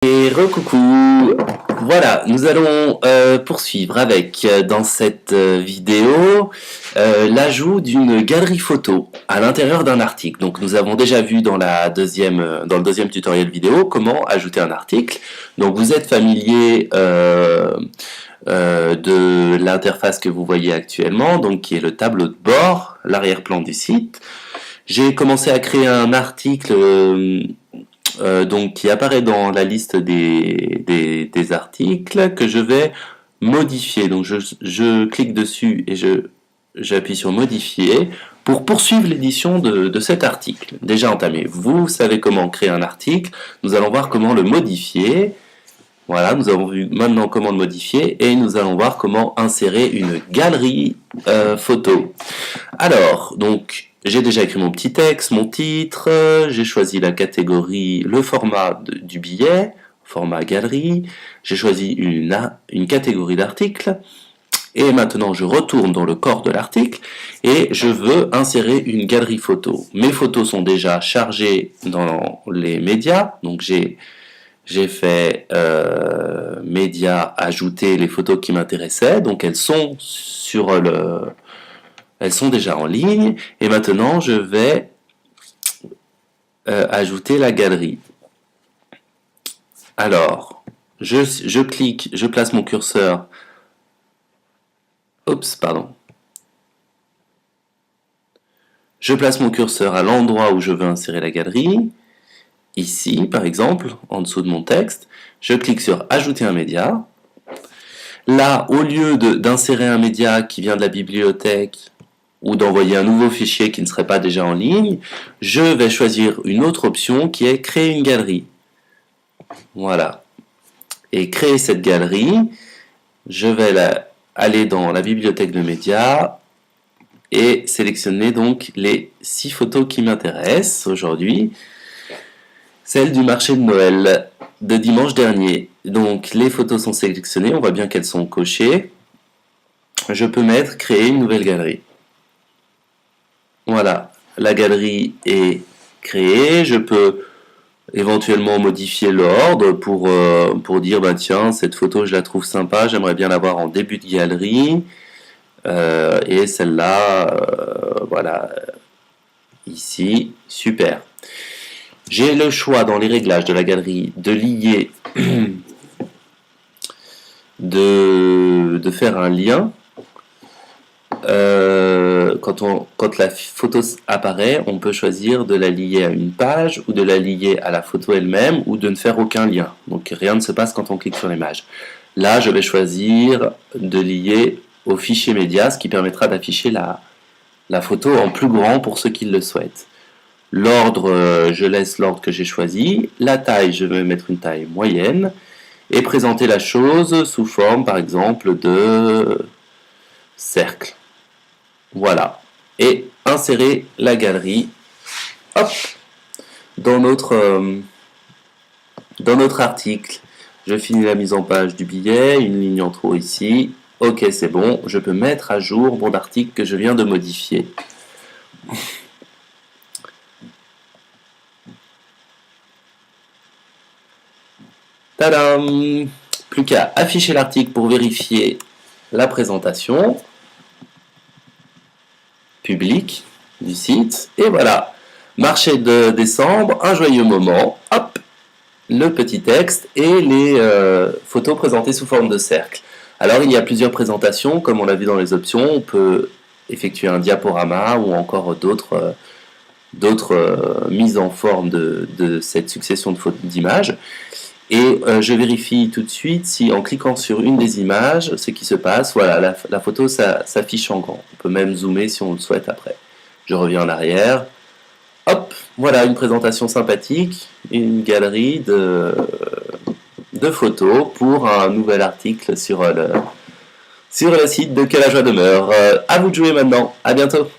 Et recoucou. Voilà, nous allons poursuivre avec, dans cette vidéo, l'ajout d'une galerie photo à l'intérieur d'un article. Donc nous avons déjà vu dans dans le deuxième tutoriel vidéo comment ajouter un article. Donc vous êtes familier de l'interface que vous voyez actuellement, donc qui est le tableau de bord, l'arrière-plan du site. J'ai commencé à créer un article donc qui apparaît dans la liste des articles que je vais modifier. Donc je clique dessus et j'appuie sur modifier pour poursuivre l'édition de cet article déjà entamé. Vous savez comment créer un article, nous allons voir comment le modifier. Voilà, nous avons vu maintenant comment le modifier et nous allons voir comment insérer une galerie photo. Alors, donc, j'ai déjà écrit mon petit texte, mon titre, j'ai choisi la catégorie, le format du billet, format galerie, j'ai choisi une catégorie d'article, et maintenant je retourne dans le corps de l'article, et je veux insérer une galerie photo. Mes photos sont déjà chargées dans les médias, donc j'ai fait médias, ajouter les photos qui m'intéressaient, donc elles sont elles sont déjà en ligne, et maintenant je vais ajouter la galerie. Alors, je clique, je place mon curseur. Oups, pardon. Je place mon curseur à l'endroit où je veux insérer la galerie. Ici, par exemple, en dessous de mon texte. Je clique sur Ajouter un média. Là, au lieu d'insérer un média qui vient de la bibliothèque ou d'envoyer un nouveau fichier qui ne serait pas déjà en ligne, je vais choisir une autre option qui est Créer une galerie. Voilà. Et créer cette galerie, je vais aller dans la bibliothèque de médias et sélectionner donc les 6 photos qui m'intéressent aujourd'hui. Celle du marché de Noël de dimanche dernier. Donc les photos sont sélectionnées, on voit bien qu'elles sont cochées. Je peux mettre Créer une nouvelle galerie. Voilà, la galerie est créée. Je peux éventuellement modifier l'ordre pour dire bah tiens, cette photo je la trouve sympa, j'aimerais bien l'avoir en début de galerie. Et celle-là, voilà, ici, super. J'ai le choix dans les réglages de la galerie de lier, de faire un lien. Quand la photo apparaît, on peut choisir de la lier à une page ou de la lier à la photo elle-même ou de ne faire aucun lien. Donc rien ne se passe quand on clique sur l'image. Là, je vais choisir de lier au fichier média, ce qui permettra d'afficher la photo en plus grand pour ceux qui le souhaitent. L'ordre, je laisse l'ordre que j'ai choisi. La taille, je vais mettre une taille moyenne. Et présenter la chose sous forme, par exemple, de cercle. Voilà. Et insérer la galerie, hop, dans notre article. Je finis la mise en page du billet, une ligne en trop ici. Ok, c'est bon. Je peux mettre à jour mon article que je viens de modifier. Tadam! Plus qu'à afficher l'article pour vérifier la présentation publique du site. Et voilà, marché de décembre, un joyeux moment. Hop, le petit texte et les photos présentées sous forme de cercle. Alors il y a plusieurs présentations, comme on l'a vu dans les options. On peut effectuer un diaporama ou encore d'autres mises en forme de cette succession d'images. Et je vérifie tout de suite si en cliquant sur une des images, ce qui se passe, voilà, la photo s'affiche en grand. On peut même zoomer si on le souhaite après. Je reviens en arrière. Hop, voilà une présentation sympathique, une galerie de photos pour un nouvel article sur le site de Que la joie demeure. À vous de jouer maintenant, à bientôt.